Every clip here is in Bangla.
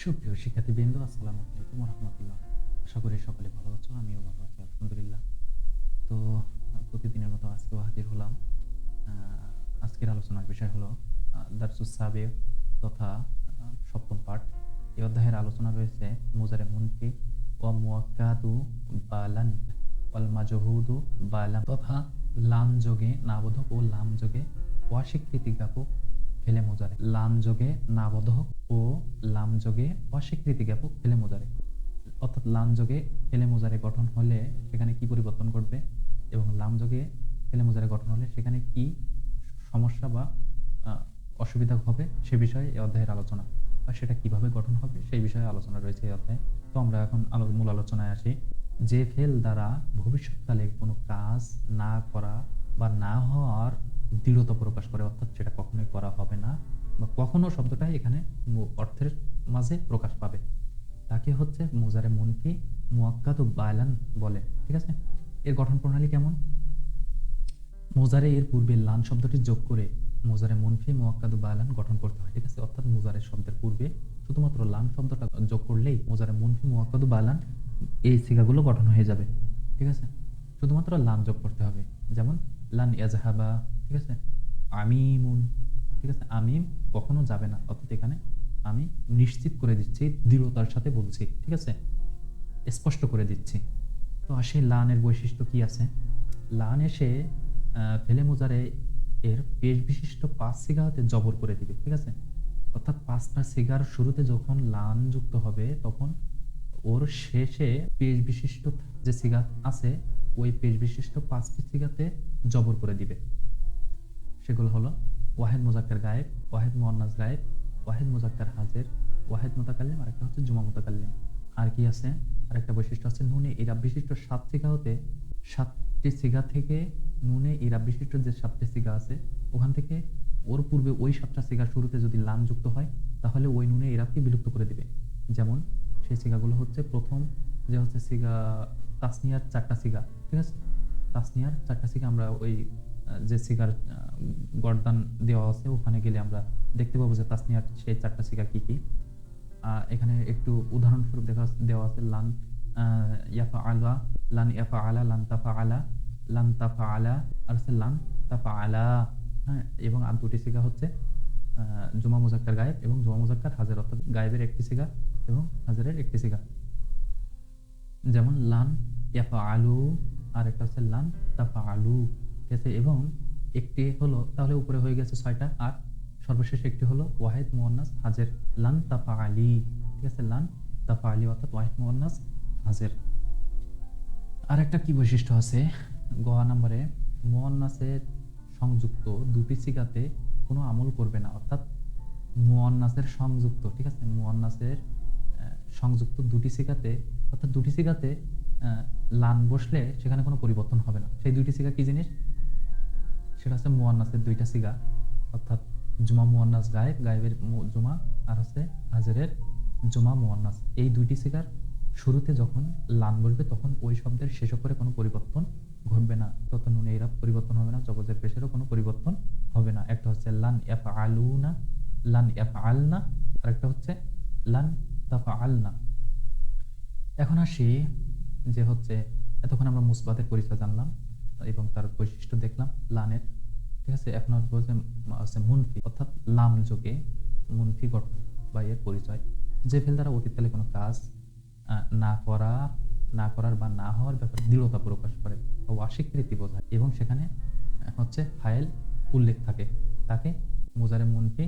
সুপ্রিয় শিক্ষার্থীবৃন্দ, আসসালামু আলাইকুম রহমতুল্লাহ। আশা করি সকলে ভালো আছো, আমিও ভালো আছি আলহামদুলিল্লাহ। তো প্রতিদিনের মতো আজকেও হাজির হলাম। আজকের আলোচনার বিষয় হলো দারসুস সাবিক তথা সপ্তম পাঠ। এই অধ্যায়ের আলোচনা রয়েছে মুজারে মুনফি ও মুয়াক্কাদু বালান ওয়াল মাজহুদু বালাম তথা লাম যোগে নাবোধক ও লাম যোগে অস্বীকৃতি জ্ঞাপক ফেলে মোজারে। লাম যোগে নাবোধক ও লাম যোগে অস্বীকৃতি জ্ঞাপক ফেলে মোজারে, অর্থাৎ লাম যোগে ফেলে মোজারে গঠন হলে সেখানে কি পরিবর্তন ঘটবে এবং লাম যোগে ফেলে মোজারে গঠন হলে সেখানে কি সমস্যা বা অসুবিধা হবে সে বিষয়ে এই অধ্যায়ের আলোচনা, বা সেটা কিভাবে গঠন হবে সেই বিষয়ে আলোচনা রয়েছে এই অধ্যায়ে। তো আমরা এখন মূল আলোচনায় আসি। যে ফেল দ্বারা ভবিষ্যৎকালে কোনো কাজ না করা বা না হওয়ার দৃঢ়তা প্রকাশ করে, অর্থাৎ সেটা কখনোই করা হবে না বা কখনো শব্দটাই এখানে অর্থের মাঝে প্রকাশ পাবে, তাকে হচ্ছে মুজারে মুনফি মুয়াক্কাদ ও বায়ালান বলে। ঠিক আছে, এর গঠন প্রণালী কেমন? মুজারে এর পূর্বে লান শব্দটি যোগ করে মুজারে মুনফি মুয়াক্কাদ ও বায়ালান গঠন করতে হয়। ঠিক আছে, অর্থাৎ মুজারে শব্দের পূর্বে শুধুমাত্র লান শব্দটা যোগ করলেই মুজারে মুনফি মুয়াক্কাদ ও বায়ালান এই সিগাগুলো গঠন হয়ে যাবে। ঠিক আছে, শুধুমাত্র লান যোগ করতে হবে। যেমন লান ইয়াজহাবা, ঠিক আছে, আমিমুন, ঠিক আছে, আমিম কখনো যাবে না, অর্থাৎ এখানে আমি নিশ্চিত করে দিচ্ছি, দৃঢ়তার সাথে বলছি। ঠিক আছে, স্পষ্ট করে দিচ্ছি। তো আসে লানের বৈশিষ্ট্য কি আছে। লান এসে ফেলে মুজারে এর পেশ বিশিষ্ট ৫ সিগা হতে জবর করে দিবে। ঠিক আছে, অর্থাৎ ৫টা সিগার শুরুতে যখন লান যুক্ত হবে তখন ওর শেষে পেশ বিশিষ্ট যে সিগা আছে ওই পেশ বিশিষ্ট ৫টি সিগাতে জবর করে দিবে। সেগুলো হলো ওয়াহেদ মুজাক্কার গায়েব, ওয়াহেদ মুয়ান্নাস গায়েব, ওয়াহেদ মুজাক্কার হাজির, ওয়াহেদ মুতাকাল্লিম, আরেকটা হচ্ছে জুমা মুতাকাল্লিম। আর কি আছে? আরেকটা বৈশিষ্ট্য আছে নুনে ইরাব বিশিষ্ট ৭ সিগা হতে ৭টি সিগা থেকে নুনে ইরাব বিশিষ্ট যে ৭টি সিগা আছে ওখান থেকে ওর পূর্বে ওই ৭টা সিগার শুরুতে যদি লাম যুক্ত হয় তাহলে ওই নুনে ইরাবকে বিলুপ্ত করে দিবে। যেমন সেই সিগাগুলো হচ্ছে, প্রথম যে হচ্ছে সিগা তাসনিয়ার ৪টা সিগা। ঠিক আছে, তাসনিয়ার ৪টা সিগা আমরা ওই যে সিগার গর্দান দেওয়া আছে ওখানে গেলে আমরা দেখতে পাবো যে তাসনিয়ার সেই ৪টা সিগা কি কি। এখানে একটু উদাহরণস্বরূপ দেওয়া আছে লান ইয়াফা আলা, লান ইয়াফা আলা, লান তাফা আলা, লান তাফা আলা, আর হচ্ছে লান তাফা আলা। হ্যাঁ, এবং আর দুটি সিগা হচ্ছে জুমা মুজাক্কার গায়েব এবং জুমা মুজাক্কার হাজির, অর্থাৎ গায়েবের একটি সিগা এবং হাজিরের একটি সিগা। যেমন লান ইয়াফা আলু, আর একটা হচ্ছে লান তাফা আলু। ঠিক আছে, এবং একটি হলো, তাহলে উপরে হয়ে গেছে ৬টা, আর সর্বশেষ একটি হলো ওয়াহেদ মুয়ান্নাস হাজির, লান তাফা আলি। ঠিক আছে, লান তাফা আলি অর্থাৎ ওয়াহেদ মুয়ান্নাস হাজির। আর একটা কি বৈশিষ্ট্য আছে গ নম্বরে, মুয়ান্নাসের সংযুক্ত দুটি সিগাতে কোনো আমল করবে না, অর্থাৎ মুয়ান্নাসের সংযুক্ত, ঠিক আছে, মুয়ান্নাসের সংযুক্ত দুটি সিগাতে, অর্থাৎ দুটি সিগাতে লান বসলে সেখানে কোনো পরিবর্তন হবে না। সেই দুইটি সিগা কি জিনিস? সেটা হচ্ছে মুয়ান্নাসের দুইটা সিগা, অর্থাৎ জুমা মুয়ান্নাস গায়েব, গায়েবের জুমা, আর হচ্ছে হাজিরের জুমা মুয়ান্নাস। এই দুইটি সিগার শুরুতে যখন লান বসবে তখন ওই শব্দের শেষ করে কোনো পরিবর্তন ঘটবে না, তত নুনে ইরাব পরিবর্তন হবে না, জবজের পেশেরও কোনো পরিবর্তন হবে না। একটা হচ্ছে লান ইয়াফআলুনা, লান ইয়াফআলনা, আর একটা হচ্ছে লান তাফআলনা। এখন আসি যে হচ্ছে, এতক্ষণ আমরা মুসবাতের পরিচয় জানলাম এবং তার বৈশিষ্ট্য দেখলাম লানের। ঠিক আছে, এখন আসবো যে মুনফি, অর্থাৎ লাম যোগে মুনফি গঠন বা এর পরিচয়। যে ফেল দ্বারা অতীতকালে কোনো কাজ না করা, না করার বা না হওয়ার ব্যাপারে দৃঢ়তা প্রকাশ করে বা অস্বীকৃতি বোঝায় এবং সেখানে হচ্ছে ফাইল উল্লেখ থাকে, তাকে মুজারে মুনফি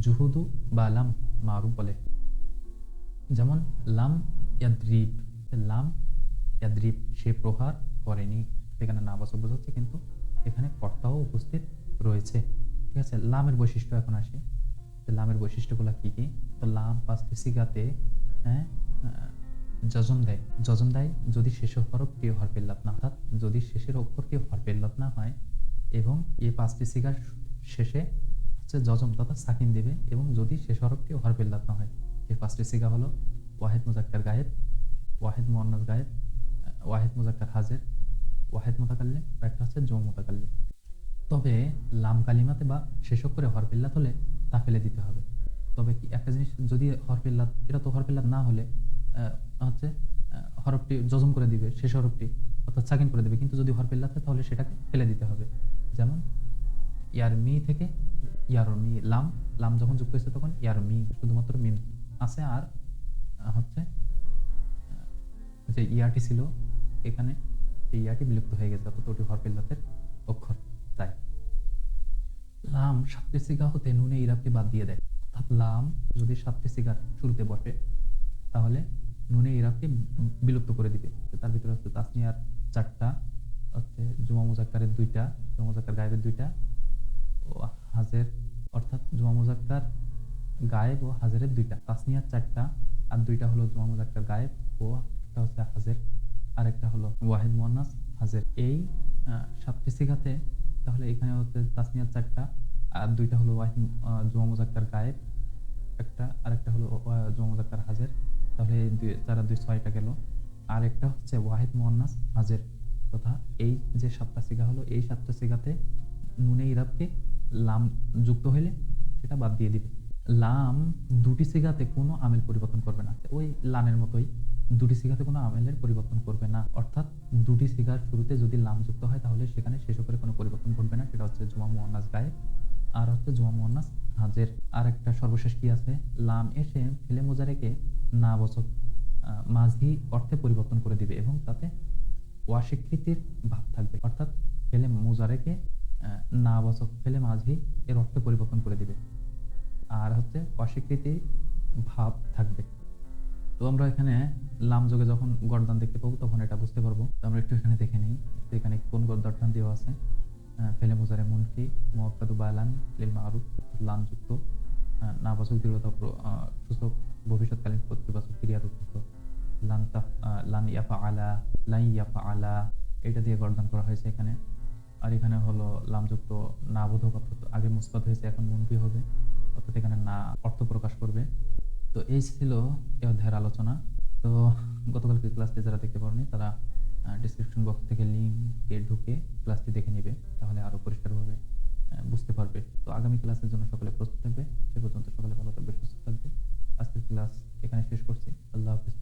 জুহুদু বা লাম মারুফ বলে। যেমন লাম ইয়াদ্রিব, লাম ইয়াদ্রিব সে প্রহার করেনি, সেখানে নাবাচক বোঝাচ্ছে কিন্তু এখানে কর্তাও উপস্থিত রয়েছে। ঠিক আছে, লামের বৈশিষ্ট্য এখন আসে। লামের বৈশিষ্ট্যগুলো কি কি? তো লাম ৫টি সিগাতে হ্যাঁ যজম দেয়, যজম দেয় যদি শেষের হরফটি হরফে ইল্লাত না, অর্থাৎ যদি শেষের অক্ষরটি হরফে ইল্লাত না হয় এবং এই ৫টি সিগার শেষে হচ্ছে যজম তথা সাকিন দেবে এবং যদি শেষ হরফটি হরফে ইল্লাত না হয়। এই ৫টি সিগা হলো ওয়াহেদ মুজাক্কার গায়েব, ওয়াহেদ মুয়ান্নাস গায়েব, ওয়াহেদ মুজাক্কার হাজির, ওয়াহেদ মুতাকাল্লিম, আর একটা হচ্ছে জুমা মুতাকাল্লিম। তবে লাম কালিমাতে বা শেষ অক্ষরে হরফ ইল্লাত হলে তা ফেলে দিতে হবে। তবে কি একটা জিনিস, যদি হরফে ইল্লাত, এটা তো হরফে ইল্লাত না হলে হচ্ছে হরফটি জজম করে দিবে, শেষ হরফটি অর্থাৎ সাকিন করে দিবে। কিন্তু যদি হরফে ইল্লাত হয় তাহলে সেটাকে ফেলে দিতে হবে। যেমন ইয়ারমি থেকে ইয়ারমি, লাম, লাম যখন যুক্ত হয়েছে তখন ইয়ারমি, শুধুমাত্র মিম আছে। আর হচ্ছে যে ইয়াটি ছিল এখানে, এই ইয়াটি বিলুপ্ত হয়ে গেছে, অর্থাৎ ওটি হরফে ইল্লাতের অক্ষর। তাই লাম সাতটি সিগা হতে নুনে ইরাবকে বাদ দিয়ে দেয়। অর্থাৎ লাম যদি সাতটি সিগার শুরুতে বসে তাহলে নুনে ইরাবকে বিলুপ্ত করে দিবে। তার ভিতরে হচ্ছে তাসনিয়ার 4টা, হচ্ছে জুমা মুজাক্কারের 2টা, জুমা মুজাক্কার গায়েবের 2টা ও হাজের, অর্থাৎ জুমা মুজাক্কার গায়েব ও হাজেরের 2টা। তাসনিয়ার 4টা, আর 2টা হলো জুমা মুজাক্কার গায়েব ও একটা হচ্ছে হাজের, আর একটা হলো ওয়াহিদ মুয়ান্নাস হাজের। এই 7টি সিগাতে তাহলে এখানে হচ্ছে তাসনিয়ার 4টা, আর 2টা হলো ওয়াহিদ জুমা মুজাক্কার গায়েব একটা, আর একটা হলো জুমা মুজাক্কার হাজের। তাহলে 4 আর 2 6টা গেল। আর একটা হচ্ছে ওয়াহিদ মুয়ান্নাস হাজের। তথা এই যে 7টা সিগা হলো, এই 7টা সিগাতে নুনে ইরাবকে লাম যুক্ত হইলে সেটা বাদ দিয়ে দিবে। লাম দুটি সিগাতে কোনো আমেল পরিবর্তন করবে না, ওই লানের মতোই দুটি সিগাতে কোনো আমেলের পরিবর্তন করবে না। অর্থাৎ দুটি সিগার শুরুতে যদি লাম যুক্ত হয় তাহলে সেখানে শেষ করে কোনো পরিবর্তন ঘটবে না। সেটা হচ্ছে জুমা মুয়ান্নাস গায়েব আর হচ্ছে জুমা মুয়ান্নাস হাজের। আর একটা সর্বশেষ কি আছে, লাম এসে ফেলে মোজারেকে না বচক মাঝি অর্থে পরিবর্তন করে দিবে এবং তাতে অস্বীকৃতির ভাব থাকবে। অর্থাৎ ফেলে মোজারেকে না বচক ফেলে মাঝি এর অর্থে পরিবর্তন করে দিবে, আর হচ্ছে অস্বীকৃতি ভাব থাকবে। তো আমরা এখানে লাম যোগে যখন গর্দান দেখতে পাবো তখন এটা বুঝতে পারবো। তো আমরা একটু এখানে দেখে নিই, তো এখানে কোন গর্দান দেওয়া আছে। ফেলে মোজারে মুনফি মুআক্কাদু বালান লিল মারুফ, লান যুক্ত না বাচক দৃঢ়তা সূচক ভবিষ্যৎকালীন প্রতিবাচক ক্রিয়ার উপযুক্ত লান ইয়াফআলা, লাই ইয়াফআলা, এটা দিয়ে গর্দান করা হয়েছে এখানে। আর এখানে হলো লামযুক্ত না বোধক, অর্থাৎ আগে মুসবাত হয়েছে এখন মুনফি হবে, অর্থাৎ এখানে না অর্থ প্রকাশ করবে। তো এই ছিল এই অধ্যায়ের আলোচনা। তো গতকালকে ক্লাসটি যারা দেখতে পারেনি তারা ডিসক্রিপশন বক্স থেকে লিঙ্কে ঢুকে ক্লাসটি দেখে নেবে, তাহলে আরো পরিষ্কারভাবে বুঝতে পারবে। তো আগামী ক্লাসের জন্য সকলে প্রস্তুত থাকবে। সে পর্যন্ত সকলে ভালো থাকবে, সুস্থ থাকবে। আজকের ক্লাস এখানে শেষ করছি। আল্লাহ হাফিজ।